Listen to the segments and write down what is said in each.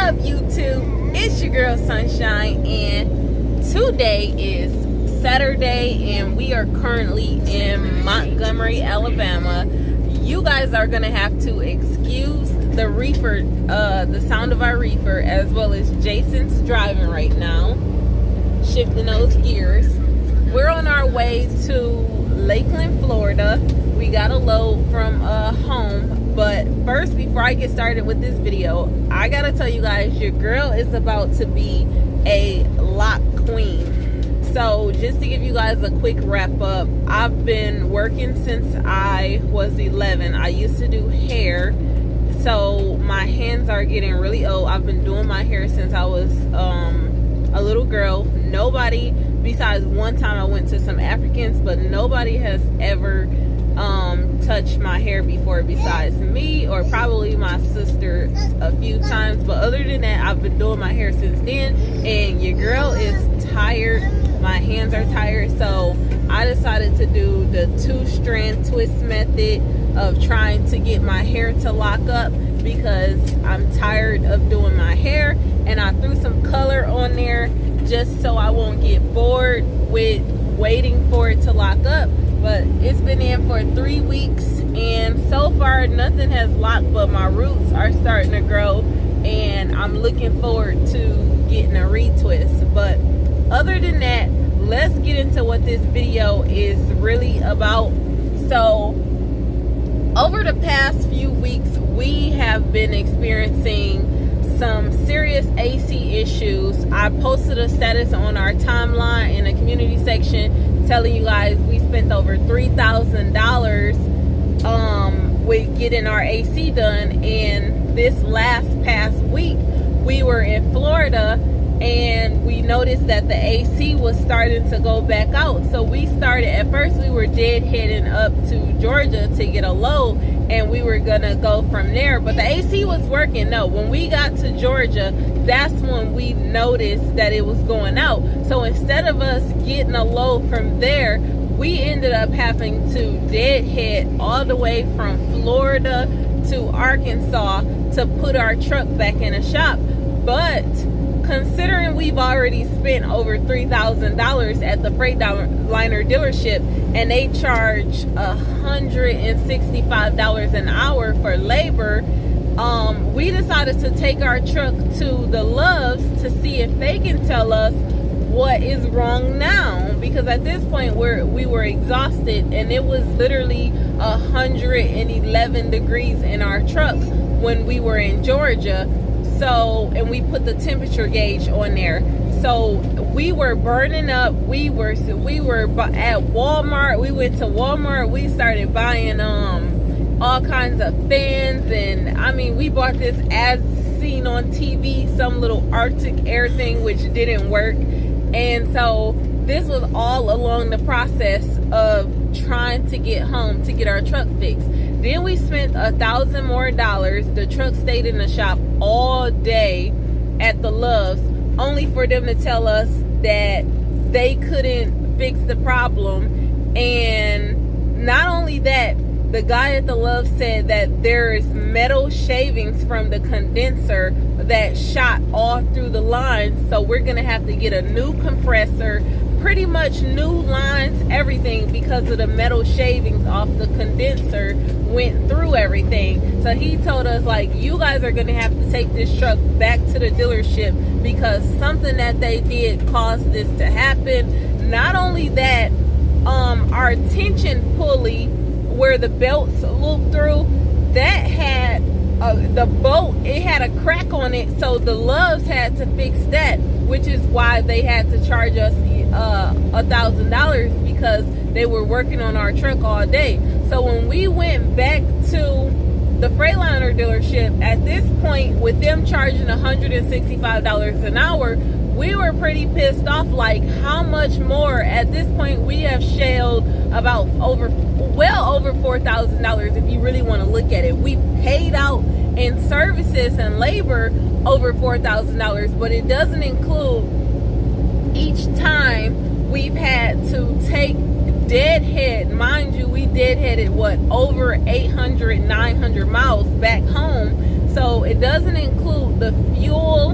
up, YouTube? It's your girl Sunshine, and today is Saturday, and we are currently in Montgomery, Alabama. You guys are gonna have to excuse the reefer, the sound of our reefer, as well as Jason's driving right now, shifting those gears. We're on our way to Lakeland, Florida. We got a load from home. But first, before I get started with this video, I gotta tell you guys, your girl is about to be a lock queen. So just to give you guys a quick wrap up, I've been working since I was 11. I used to do hair, so my hands are getting really old. I've been doing my hair since I was a little girl. Nobody, besides one time I went to some Africans, but nobody has ever touched my hair before besides me, or probably my sister a few times. But other than that, I've been doing my hair since then, and your girl is tired. My hands are tired, so I decided to do the 2-strand twist method of trying to get my hair to lock up, because I'm tired of doing my hair. And I threw some color on there just so I won't get bored with waiting for it to lock up. But it's been in for 3 weeks, and so far nothing has locked, but my roots are starting to grow, and I'm looking forward to getting a retwist. But other than that, let's get into what this video is really about. So over the past few weeks, we have been experiencing some serious AC issues. I posted a status on our timeline in the community section telling you guys we spent over $3,000 with getting our AC done. And this past week, we were in Florida, and we noticed that the AC was starting to go back out. So we started, at first we were dead heading up to Georgia to get a load, and we were gonna go from there, but the AC was working. No, when we got to Georgia, that's when we noticed that it was going out. So instead of us getting a load from there, we ended up having to deadhead all the way from Florida to Arkansas to put our truck back in the shop. But considering we've already spent over $3,000 at the Freightliner dealership, and they charge $165 an hour for labor, we decided to take our truck to the Loves to see if they can tell us what is wrong now, because at this point we were exhausted, and it was literally 111 degrees in our truck when we were in Georgia. So, and we put the temperature gauge on there. So we were burning up. We were at Walmart. We went to Walmart. We started buying all kinds of fans, and I mean, we bought this as seen on TV, some little Arctic air thing, which didn't work. And so this was all along the process of trying to get home to get our truck fixed. Then we spent $1,000 more. The truck stayed in the shop all day at the Loves, only for them to tell us that they couldn't fix the problem. And not only that, the guy at the Loves said that there is metal shavings from the condenser that shot all through the lines, so we're gonna have to get a new compressor, pretty much new lines, everything, because of the metal shavings off the condenser went through everything. So he told us, like, you guys are gonna have to take this truck back to the dealership because something that they did caused this to happen. Not only that, our tension pulley where the belts loop through, that had the bolt, it had a crack on it, so the Loves had to fix that, which is why they had to charge us $1,000, because they were working on our truck all day. So when we went back to the Freightliner dealership, at this point, with them charging $165 an hour, we were pretty pissed off. Like, how much more? At this point, we have shelled about well over $4,000 if you really want to look at it. We paid out in services and labor over $4,000, but it doesn't include each time we've had to take deadhead. Mind you, we deadheaded over 800, 900 miles back home. So it doesn't include the fuel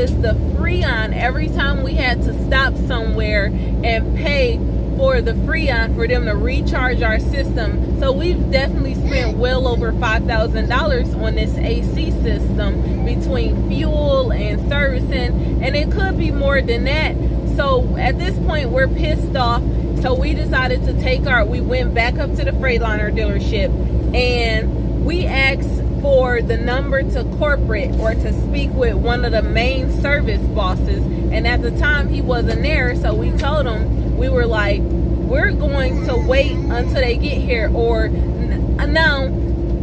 was the Freon. Every time we had to stop somewhere and pay for the Freon for them to recharge our system. So we've definitely spent well over $5,000 on this AC system between fuel and servicing, and it could be more than that. So at this point, we're pissed off. So we decided to we went back up to the Freightliner dealership, and we asked for the number to corporate or to speak with one of the main service bosses. And at the time, he wasn't there. So we told him, we were like, we're going to wait until they get here. Or now,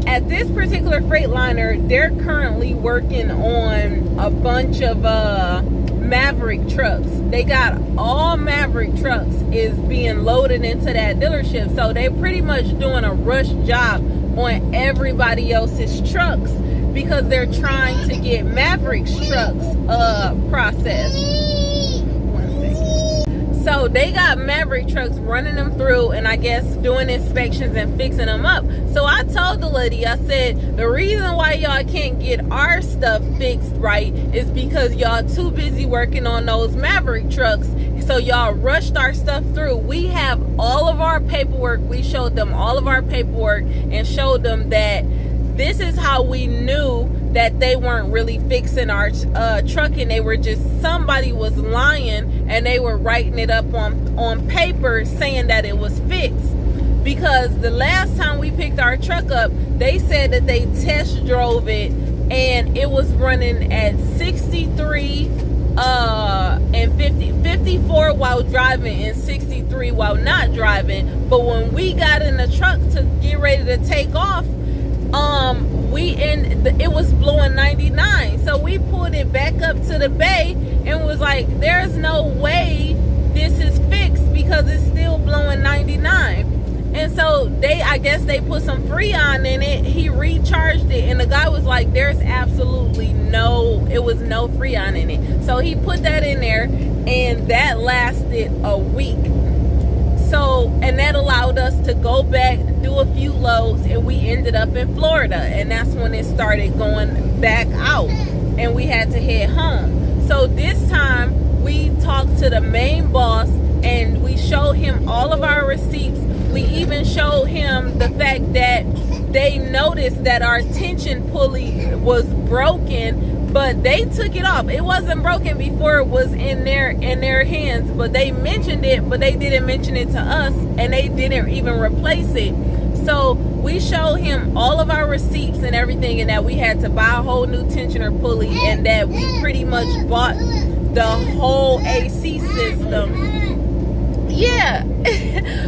at this particular Freightliner, they're currently working on a bunch of Maverick trucks. They got all Maverick trucks is being loaded into that dealership. So they're pretty much doing a rush job on everybody else's trucks because they're trying to get Maverick's trucks processed. So they got Maverick trucks, running them through and I guess doing inspections and fixing them up. So I told the lady, I said, the reason why y'all can't get our stuff fixed right is because y'all too busy working on those Maverick trucks. So y'all rushed our stuff through. We have all of our paperwork. We showed them all of our paperwork and showed them that this is how we knew that they weren't really fixing our truck, and they were just, somebody was lying and they were writing it up on paper saying that it was fixed. Because the last time we picked our truck up, they said that they test drove it and it was running at 63 and 54 while driving and 63 while not driving. But when we got in the truck to get ready to take off, it was blowing 99. So we pulled it back up to the bay and was like, there's no way this is fixed because it's still blowing 99. And so I guess they put some Freon in it. He recharged it, and the guy was like, there's absolutely no Freon in it. So he put that in there, and that lasted a week. So, and that allowed us to go back, do a few loads, and we ended up in Florida. And that's when it started going back out, and we had to head home. So this time, we talked to the main boss, and we showed him all of our receipts. We even showed him the fact that they noticed that our tension pulley was broken, but they took it off. It wasn't broken before it was in their hands, but they mentioned it, but they didn't mention it to us, and they didn't even replace it. So we showed him all of our receipts and everything, and that we had to buy a whole new tensioner pulley, and that we pretty much bought the whole AC system. Yeah,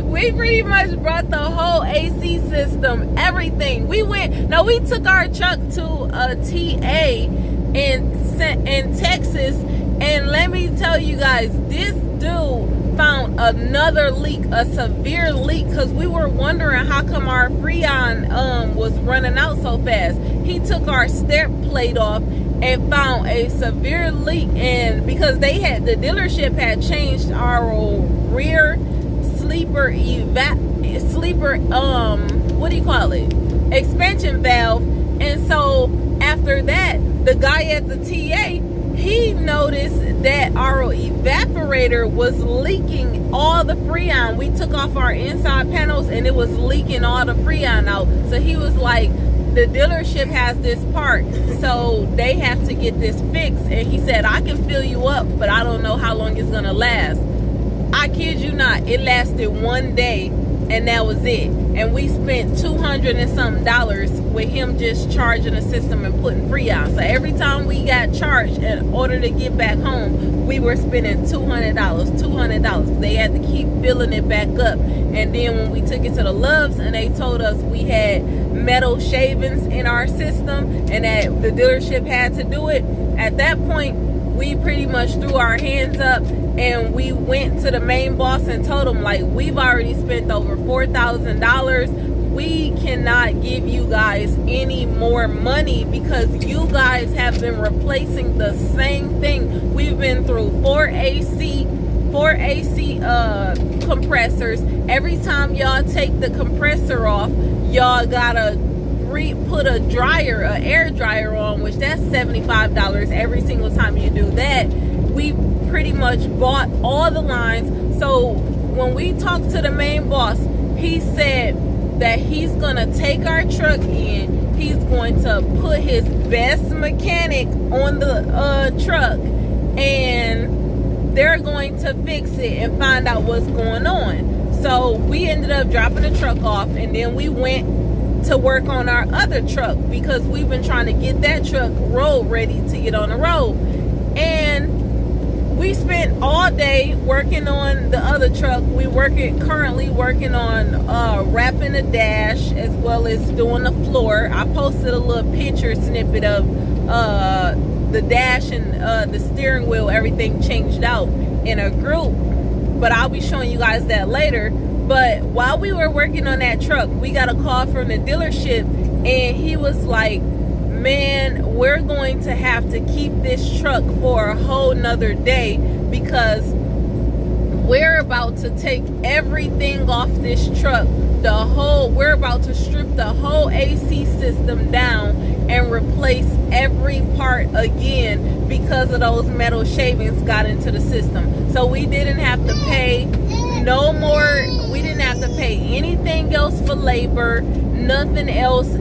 we pretty much brought the whole AC system, everything. We took our truck to a TA in Texas, and let me tell you guys, this dude found another leak, a severe leak, because we were wondering how come our Freon was running out so fast. He took our step plate off and found a severe leak, and because the dealership had changed our rear expansion valve. And so after that, the guy at the TA, he noticed that our evaporator was leaking all the Freon. We took off our inside panels and it was leaking all the Freon out. So he was like, the dealership has this part, so they have to get this fixed. And he said, I can fill you up, but I don't know how long it's gonna last. I kid you not, it lasted one day, and that was it. And we spent $200 and something with him just charging the system and putting Freon. So every time we got charged in order to get back home, we were spending $200. They had to keep filling it back up. And then when we took it to the Loves and they told us we had metal shavings in our system and that the dealership had to do it, at that point we pretty much threw our hands up and we went to the main boss and told him, like, we've already spent over $4,000. We cannot give you guys any more money because you guys have been replacing the same thing. We've been through four AC compressors. Every time y'all take the compressor off, y'all gotta put a air dryer on, which that's $75 every single time you do that. We pretty much bought all the lines. So when we talked to the main boss, he said that he's gonna take our truck in, he's going to put his best mechanic on the truck, and they're going to fix it and find out what's going on. So we ended up dropping the truck off, and then we went to work on our other truck because we've been trying to get that truck road ready to get on the road. And we spent all day working on the other truck. We currently working on wrapping the dash as well as doing the floor. I posted a little picture snippet of the dash and the steering wheel, everything changed out in a group, but I'll be showing you guys that later. But while we were working on that truck, we got a call from the dealership, and he was like, man, we're going to have to keep this truck for a whole nother day because we're about to take everything off this truck. We're about to strip the whole AC system down and replace every part again because of those metal shavings got into the system. So we didn't have to pay no more. We didn't have to pay anything else for labor, nothing else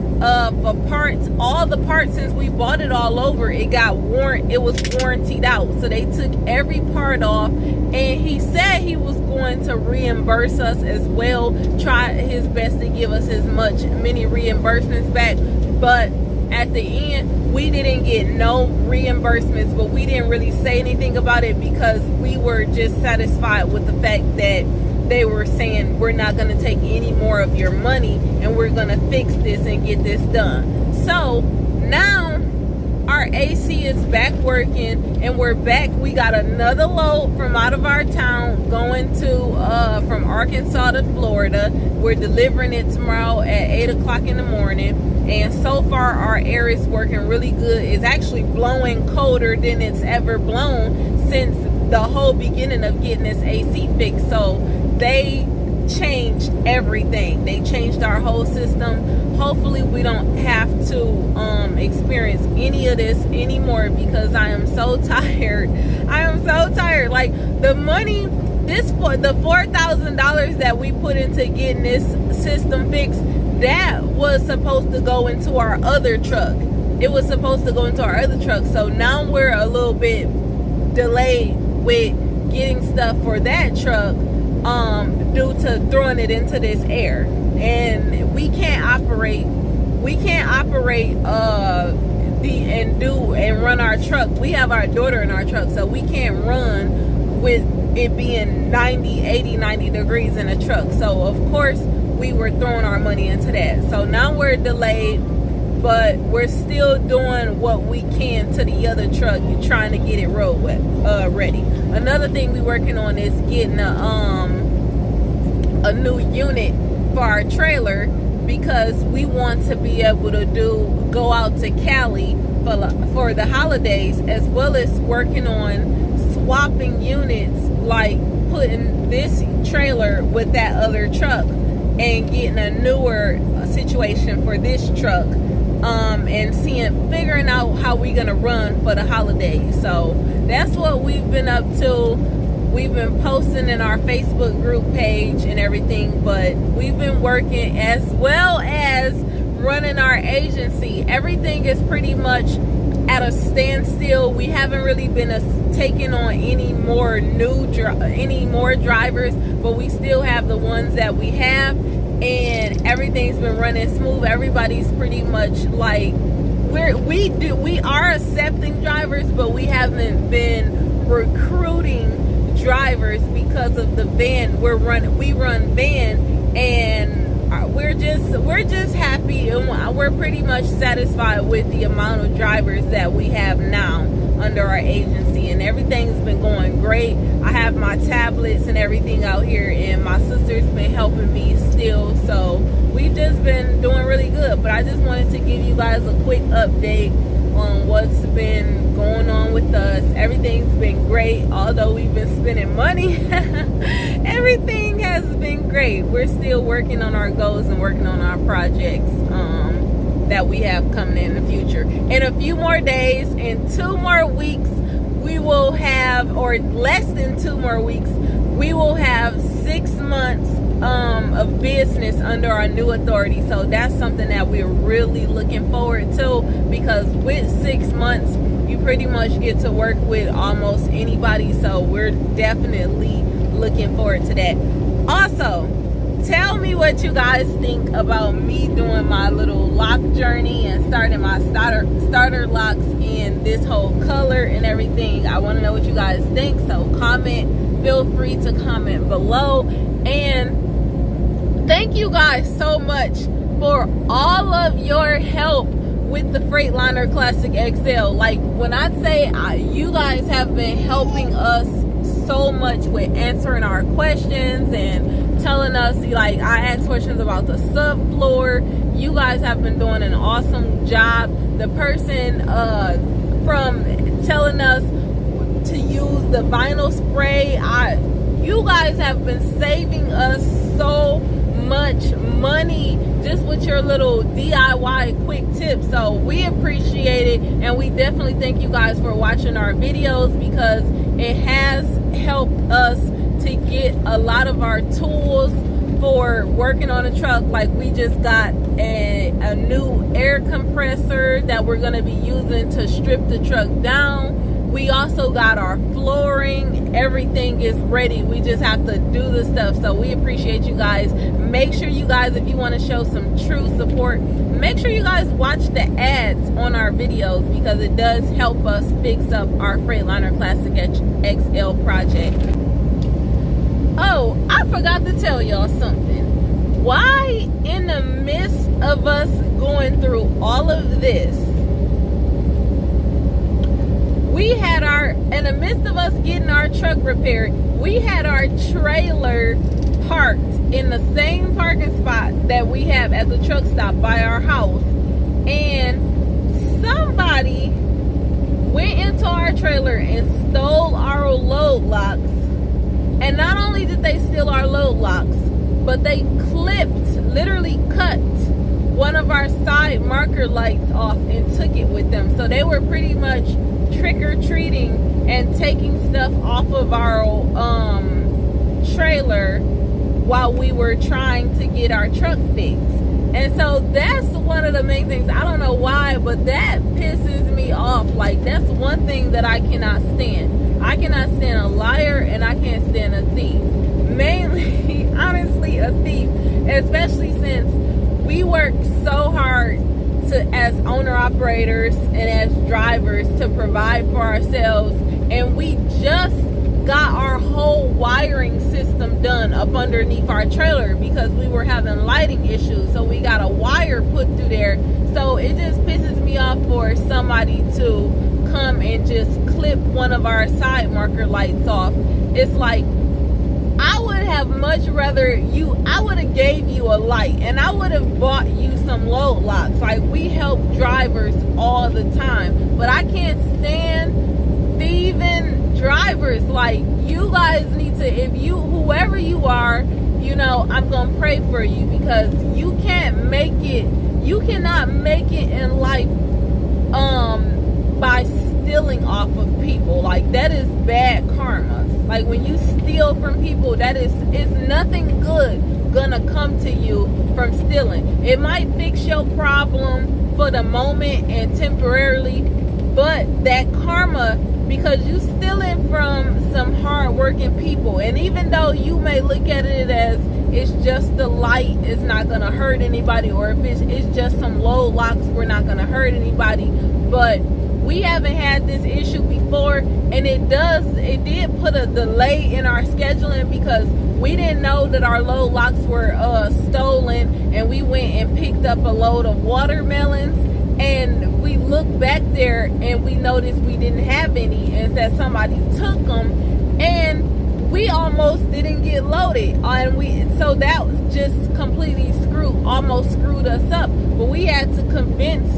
for parts. All the parts, since we bought it all over, it was warrantied out. So they took every part off, and he said he was going to reimburse us as well, try his best to give us many reimbursements back. But at the end, we didn't get no reimbursements, but we didn't really say anything about it because we were just satisfied with the fact that they were saying we're not going to take any more of your money and we're going to fix this and get this done. So now our AC is back working, and we're back. We got another load from out of our town going to from Arkansas to Florida. We're delivering it tomorrow at 8 o'clock in the morning, and so far our air is working really good. It's actually blowing colder than it's ever blown since the whole beginning of getting this AC fixed. So they changed everything. They changed our whole system. Hopefully we don't have to experience any of this anymore because I am so tired. I am so tired. Like the money, the $4,000 that we put into getting this system fixed, that was supposed to go into our other truck. It was supposed to go into our other truck. So now we're a little bit delayed with getting stuff for that truck due to throwing it into this air, and we can't operate and run our truck. We have our daughter in our truck, so we can't run with it being 90 degrees in a truck. So of course we were throwing our money into that. So now we're delayed, but we're still doing what we can to the other truck and trying to get it road ready. Another thing we're working on is getting a new unit for our trailer because we want to be able to go out to Cali for the holidays, as well as working on swapping units, like putting this trailer with that other truck and getting a newer situation for this truck, and figuring out how we're gonna run for the holidays. So that's what we've been up to. We've been posting in our Facebook group page and everything, but we've been working as well as running our agency. Everything is pretty much at a standstill. We haven't really been taking on any more drivers, but we still have the ones that we have, and everything's been running smooth. Everybody's pretty much like we are accepting drivers, but we haven't been recruiting drivers because of the van. We run van, and we're just happy, and we're pretty much satisfied with the amount of drivers that we have now under our agency, and everything's been going great. I have my tablets and everything out here, and my sister's been helping me still, so we've just been doing really good. But I just wanted to give you guys a quick update on what's been going on with us. Everything's been great, although we've been spending money. Everything has been great. We're still working on our goals and working on our projects. that we have coming in the future. In a few more days, in 2 more weeks, we will have, or less than 2 more weeks, we will have 6 months of business under our new authority. So that's something that we're really looking forward to, because with 6 months, you pretty much get to work with almost anybody. So we're definitely looking forward to that. Also, tell me what you guys think about me doing my little lock journey and starting my starter locks in this whole color and everything. I want to know what you guys think, so comment. Feel free to comment below. And thank you guys so much for all of your help with the Freightliner Classic XL. Like, when I say you guys have been helping us so much with answering our questions and telling us, like, I asked questions about the subfloor. You guys have been doing an awesome job. The person from telling us to use the vinyl spray, you guys have been saving us so much money just with your little DIY quick tips. So we appreciate it, and we definitely thank you guys for watching our videos, because it has helped us to get a lot of our tools for working on a truck. Like, we just got a new air compressor that we're going to be using to strip the truck down. We also got our flooring. Everything is ready. We just have to do the stuff. So we appreciate you guys. Make sure you guys, if you want to show some true support, make sure you guys watch the ads on our videos, because it does help us fix up our Freightliner Classic XL project. Oh, I forgot to tell y'all something. Why, in the midst of us going through all of this, in the midst of us getting our truck repaired, we had our trailer parked in the same parking spot that we have at the truck stop by our house. And somebody went into our trailer and stole our load locks. And not only did they steal our load locks, but they literally cut one of our side marker lights off and took it with them. So they were pretty much trick-or-treating and taking stuff off of our trailer while we were trying to get our truck fixed. And so that's one of the main things. I don't know why, but that pisses me off. Like, that's one thing that I cannot stand. I cannot stand a liar, and I can't stand a thief. Mainly, honestly, a thief. Especially since we work so hard as owner-operators and as drivers to provide for ourselves. And we just got our whole wiring system done up underneath our trailer because we were having lighting issues. So we got a wire put through there. So it just pisses me off for somebody to come and just clip one of our side marker lights off. It's like, I would have much rather I would have gave you a light, and I would have bought you some load locks. Like, we help drivers all the time, but I can't stand thieving drivers. Like, you guys need to, whoever you are, I'm gonna pray for you, because you cannot make it in life by stealing off of people. Like, that is bad karma. Like, when you steal from people, it's nothing good gonna come to you from stealing. It might fix your problem for the moment and temporarily, but that karma, because you stealing from some hard-working people, and even though you may look at it as it's just the light, it's not gonna hurt anybody, or if it's just some load locks, we're not gonna hurt anybody, but we haven't had this issue before, and it did put a delay in our scheduling, because we didn't know that our load locks were stolen, and we went and picked up a load of watermelons, and we looked back there and we noticed we didn't have any, and that somebody took them, and we almost didn't get loaded, so that was just completely almost screwed us up. But we had to convince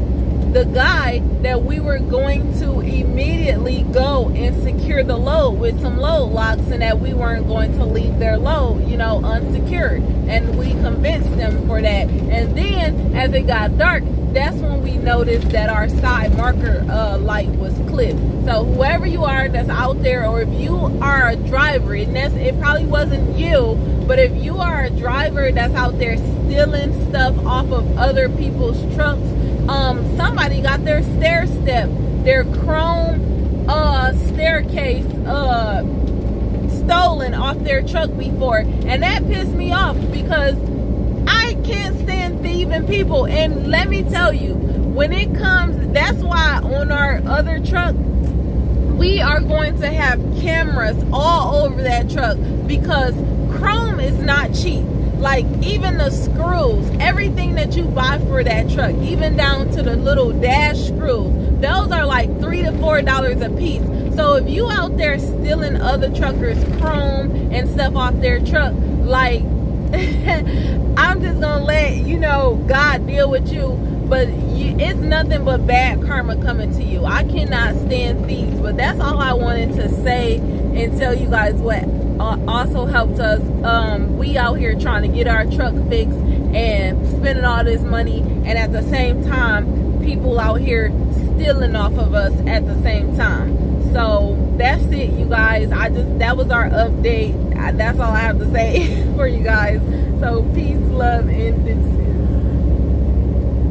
the guy that we were going to immediately go and secure the load with some load locks, and that we weren't going to leave their load, you know, unsecured. And we convinced them for that. And then as it got dark, that's when we noticed that our side marker light was clipped. So whoever you are that's out there, or if you are a driver, and it probably wasn't you, but if you are a driver that's out there stealing stuff off of other people's trucks, somebody got their their chrome staircase stolen off their truck before, and that pissed me off because I can't stand thieving people. And let me tell you, when it comes, that's why on our other truck we are going to have cameras all over that truck, because chrome is not cheap. Like, even the screws, everything that you buy for that truck, even down to the little dash screws, those are like $3 to $4 a piece. So if you out there stealing other truckers' chrome and stuff off their truck, like, I'm just gonna let you know, God deal with you. But it's nothing but bad karma coming to you. I cannot stand thieves. But that's all I wanted to say and tell you guys what also helped us. We out here trying to get our truck fixed and spending all this money, and at the same time people out here stealing off of us at the same time. So that's it, you guys. That was our update. That's all I have to say for you guys. So peace, love, and